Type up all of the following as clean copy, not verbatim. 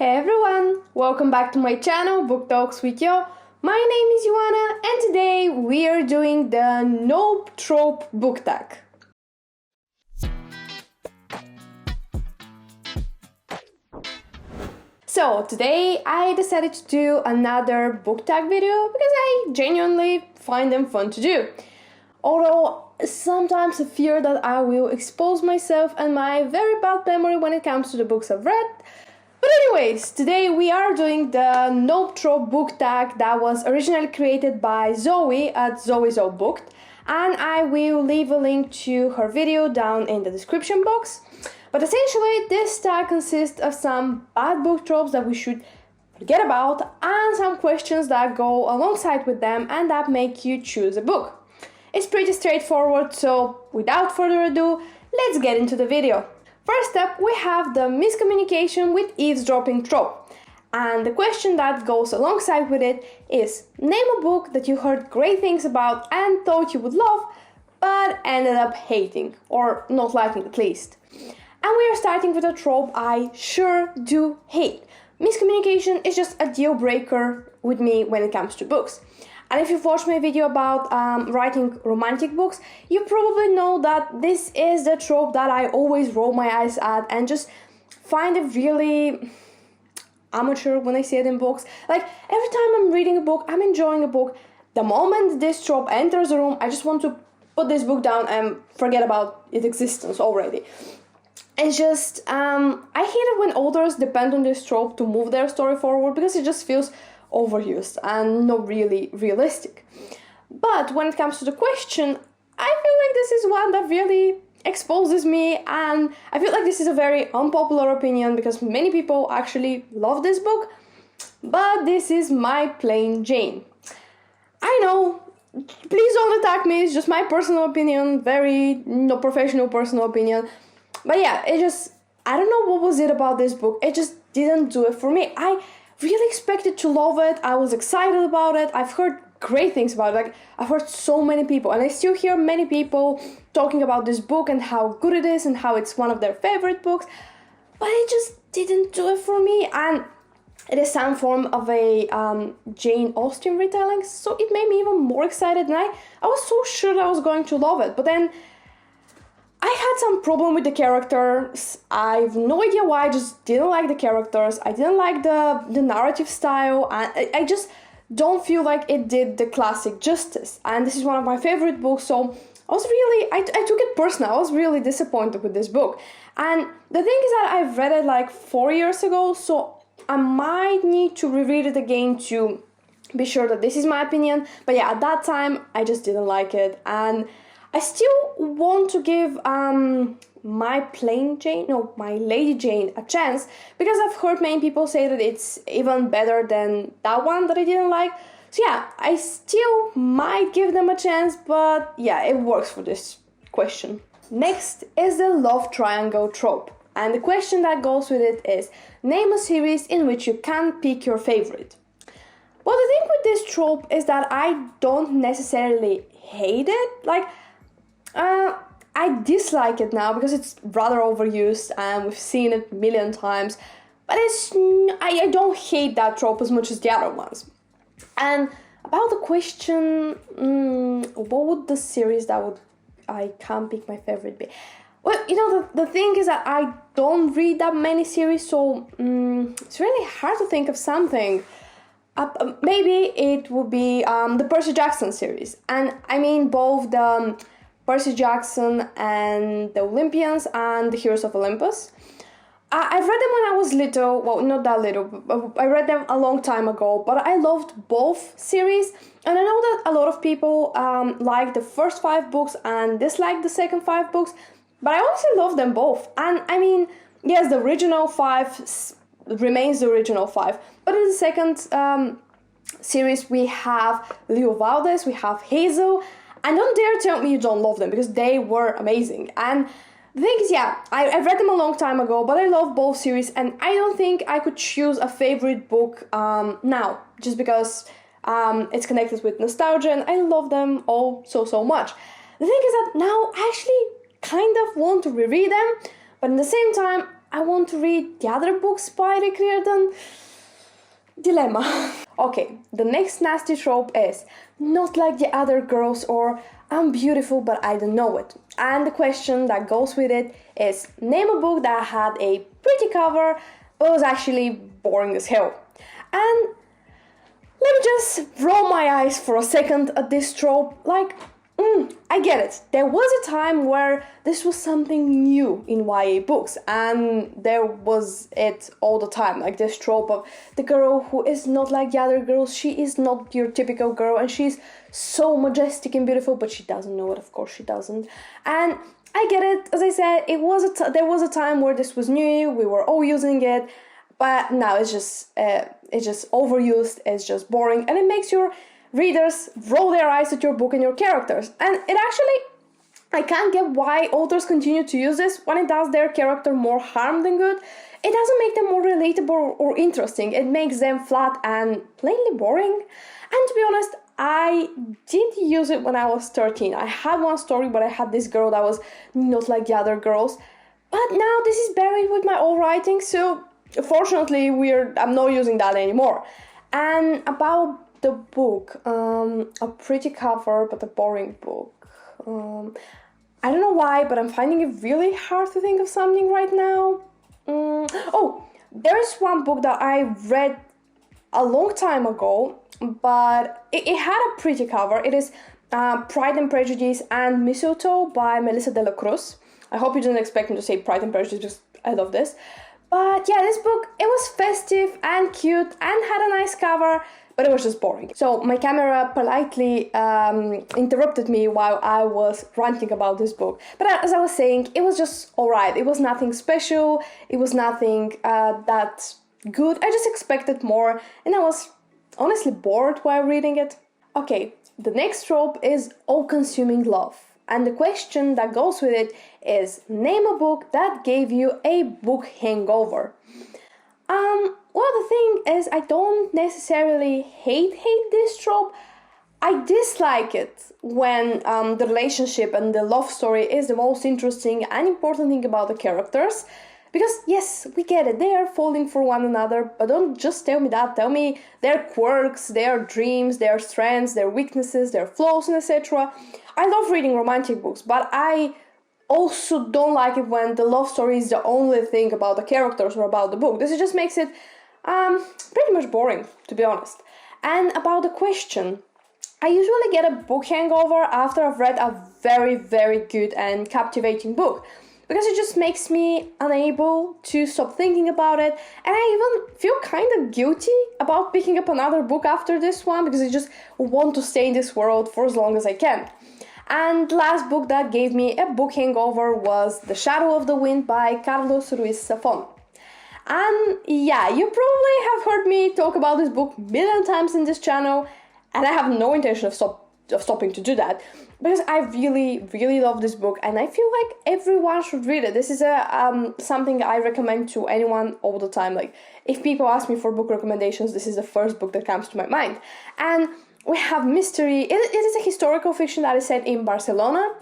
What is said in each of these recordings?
Hey everyone! Welcome back to my channel, Book Talks with Yo. My name is Yoanna and today we are doing the Nope Trope Book Tag. So today I decided to do another book tag video because I genuinely find them fun to do. Although sometimes I fear that I will expose myself and my very bad memory when it comes to the books I've read. But anyways, today we are doing the Nope Trope Book Tag that was originally created by Zoe at Zoe's All Booked, and I will leave a link to her video down in the description box. But essentially, this tag consists of some bad book tropes that we should forget about and some questions that go alongside with them and that make you choose a book. It's pretty straightforward, so without further ado, let's get into the video. First up, we have the miscommunication with eavesdropping trope. And the question that goes alongside with it is, name a book that you heard great things about and thought you would love, but ended up hating, or not liking at least. And we are starting with a trope I sure do hate. Miscommunication is just a deal breaker with me when it comes to books. And if you've watched my video about writing romantic books, you probably know that this is the trope that I always roll my eyes at and just find it really amateur when I see it in books. Like, every time I'm reading a book, I'm enjoying a book. The moment this trope enters the room, I just want to put this book down and forget about its existence already. It's just, I hate it when authors depend on this trope to move their story forward because it just feels overused and not really realistic. But when it comes to the question, I feel like this is one that really exposes me, and I feel like this is a very unpopular opinion because many people actually love this book, but this is my plain Jane. I know, please don't attack me, it's just my personal opinion, very not professional personal opinion, but yeah, I don't know what was it about this book, it just didn't do it for me. I really expected to love it. I was excited about it. I've heard great things about it. Like, I've heard so many people, and I still hear many people talking about this book and how good it is and how it's one of their favorite books, but it just didn't do it for me. And it is some form of a Jane Austen retelling, so it made me even more excited, and I was so sure that I was going to love it. But then I had some problem with the characters. I have no idea why. I just didn't like the characters. I didn't like the narrative style. And I just don't feel like it did the classic justice. And this is one of my favorite books, so I took it personal. I was really disappointed with this book. And the thing is that I've read it like 4 years ago, so I might need to reread it again to be sure that this is my opinion. But yeah, at that time, I just didn't like it. And I still want to give my Lady Jane a chance because I've heard many people say that it's even better than that one that I didn't like. So yeah, I still might give them a chance, but yeah, it works for this question. Next is the love triangle trope. And the question that goes with it is, name a series in which you can't pick your favorite. Well, the thing with this trope is that I don't necessarily hate it. Like, I dislike it now because it's rather overused and we've seen it a million times, but I don't hate that trope as much as the other ones. And about the question, what would the series I can't pick my favorite be? Well, you know, the thing is that I don't read that many series, so it's really hard to think of something. Maybe it would be the Percy Jackson series, and I mean both the Percy Jackson and the Olympians and the Heroes of Olympus. I've read them when I was little, well, not that little, but I read them a long time ago, but I loved both series, and I know that a lot of people like the first 5 books and dislike the second 5 books, but I honestly love them both. And I mean, yes, the original 5 remains the original 5, but in the second series we have Leo Valdez, we have Hazel, and don't dare tell me you don't love them, because they were amazing. And the thing is, yeah, I've read them a long time ago, but I love both series, and I don't think I could choose a favorite book now, just because it's connected with nostalgia, and I love them all so much. The thing is that now I actually kind of want to reread them, but at the same time, I want to read the other books by Rick Riordan. Dilemma. Okay, the next nasty trope is not like the other girls or I'm beautiful but I don't know it. And the question that goes with it is name a book that had a pretty cover but was actually boring as hell. And let me just roll my eyes for a second at this trope. Like, I get it. There was a time where this was something new in YA books, and there was it all the time. Like this trope of the girl who is not like the other girls. She is not your typical girl, and she's so majestic and beautiful, but she doesn't know it. Of course, she doesn't. And I get it. As I said, there was a time where this was new. We were all using it, but now it's just overused. It's just boring, and it makes your readers roll their eyes at your book and your characters. And it actually, I can't get why authors continue to use this when it does their character more harm than good. It doesn't make them more relatable or interesting. It makes them flat and plainly boring. And to be honest, I did use it when I was 13. I had one story, but I had this girl that was not like the other girls. But now this is buried with my old writing, so fortunately I'm not using that anymore. And about the book, a pretty cover but a boring book. I don't know why, but I'm finding it really hard to think of something right now. There's one book that I read a long time ago, but it had a pretty cover. It is Pride and Prejudice and Mistletoe by Melissa de la Cruz. I hope you didn't expect me to say Pride and Prejudice because I love this. But yeah, this book, it was festive and cute and had a nice cover, but it was just boring. So my camera politely interrupted me while I was ranting about this book. But as I was saying, it was just alright. It was nothing special. It was nothing that good. I just expected more, and I was honestly bored while reading it. Okay, the next trope is all-consuming love. And the question that goes with it is name a book that gave you a book hangover. Well, the thing is, I don't necessarily hate this trope. I dislike it when the relationship and the love story is the most interesting and important thing about the characters. Because yes, we get it, they are falling for one another, but don't just tell me that. Tell me their quirks, their dreams, their strengths, their weaknesses, their flaws, and etc. I love reading romantic books, but I also don't like it when the love story is the only thing about the characters or about the book. This just makes it pretty much boring, to be honest. And about the question, I usually get a book hangover after I've read a very, very good and captivating book, because it just makes me unable to stop thinking about it, and I even feel kind of guilty about picking up another book after this one, because I just want to stay in this world for as long as I can. And the last book that gave me a book hangover was The Shadow of the Wind by Carlos Ruiz Zafón. And yeah, you probably have heard me talk about this book a million times in this channel, and I have no intention of stopping to do that, because I really, really love this book, and I feel like everyone should read it. This is something I recommend to anyone all the time. Like, if people ask me for book recommendations, this is the first book that comes to my mind. And we have mystery. It is a historical fiction that is set in Barcelona.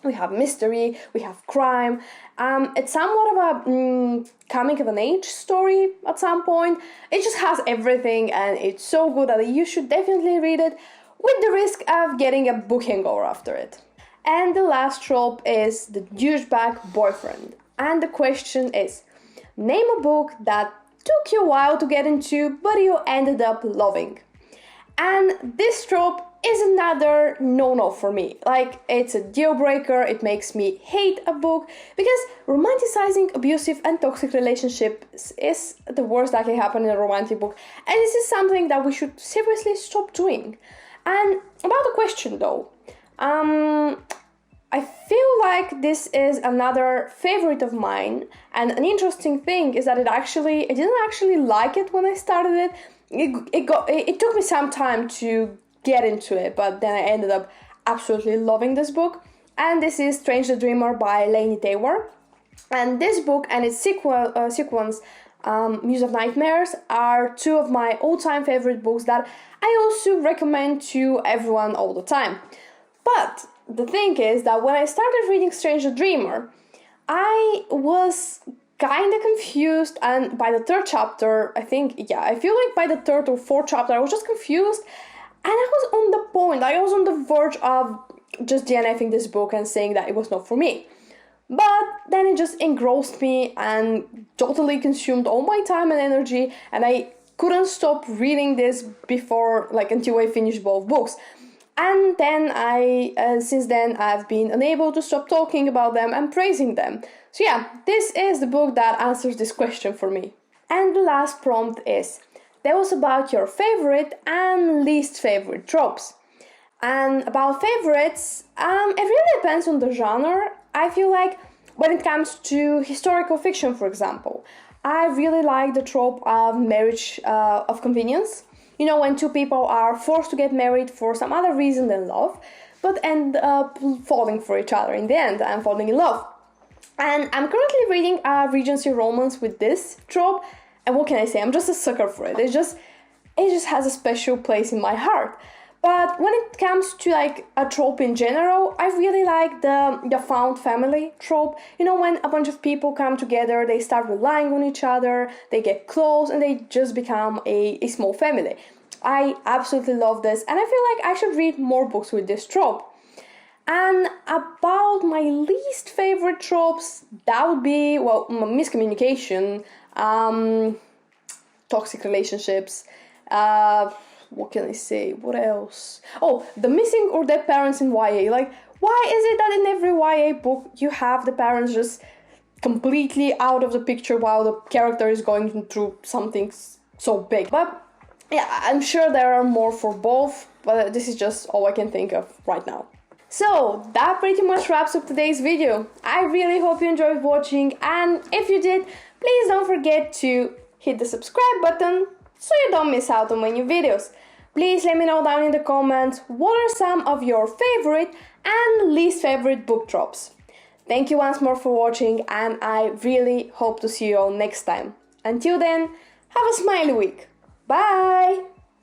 We have mystery, we have crime. It's somewhat of a coming of an age story at some point. It just has everything, and it's so good that you should definitely read it, with the risk of getting a book hangover after it. And the last trope is the douchebag boyfriend. And the question is, name a book that took you a while to get into, but you ended up loving. And this trope is another no-no for me. Like, it's a deal breaker. It makes me hate a book, because romanticizing abusive and toxic relationships is the worst that can happen in a romantic book, and this is something that we should seriously stop doing. And about the question though, I feel like this is another favorite of mine, and an interesting thing is that I didn't actually like it when I started it. It took me some time to get into it, but then I ended up absolutely loving this book. And this is Strange the Dreamer by Laini Taylor. And this book and its sequence, Muse of Nightmares, are two of my all-time favorite books that I also recommend to everyone all the time. But the thing is that when I started reading Strange the Dreamer, I was kind of confused, and by the third chapter, I feel like by the third or fourth chapter, I was just confused, and I was on the point, I was on the verge of just DNFing this book and saying that it was not for me. But then it just engrossed me and totally consumed all my time and energy, and I couldn't stop reading this until I finished both books. And then since then, I've been unable to stop talking about them and praising them. So yeah, this is the book that answers this question for me. And the last prompt is, tell us about your favorite and least favorite tropes. And about favorites, it really depends on the genre. I feel like when it comes to historical fiction, for example, I really like the trope of marriage of convenience. You know, when two people are forced to get married for some other reason than love, but end up falling for each other in the end and falling in love. And I'm currently reading a Regency romance with this trope, and what can I say? I'm just a sucker for it. It just has a special place in my heart. But when it comes to like a trope in general, I really like the found family trope. You know, when a bunch of people come together, they start relying on each other, they get close, and they just become a small family. I absolutely love this, and I feel like I should read more books with this trope. And about my least favorite tropes, that would be, well, miscommunication, toxic relationships, what can I say? What else? Oh, the missing or dead parents in YA. Like, why is it that in every YA book you have the parents just completely out of the picture while the character is going through something so big? But yeah, I'm sure there are more for both, but this is just all I can think of right now. So, that pretty much wraps up today's video. I really hope you enjoyed watching, and if you did, please don't forget to hit the subscribe button so you don't miss out on my new videos. Please let me know down in the comments what are some of your favorite and least favorite book tropes. Thank you once more for watching, and I really hope to see you all next time. Until then, have a smiley week. Bye!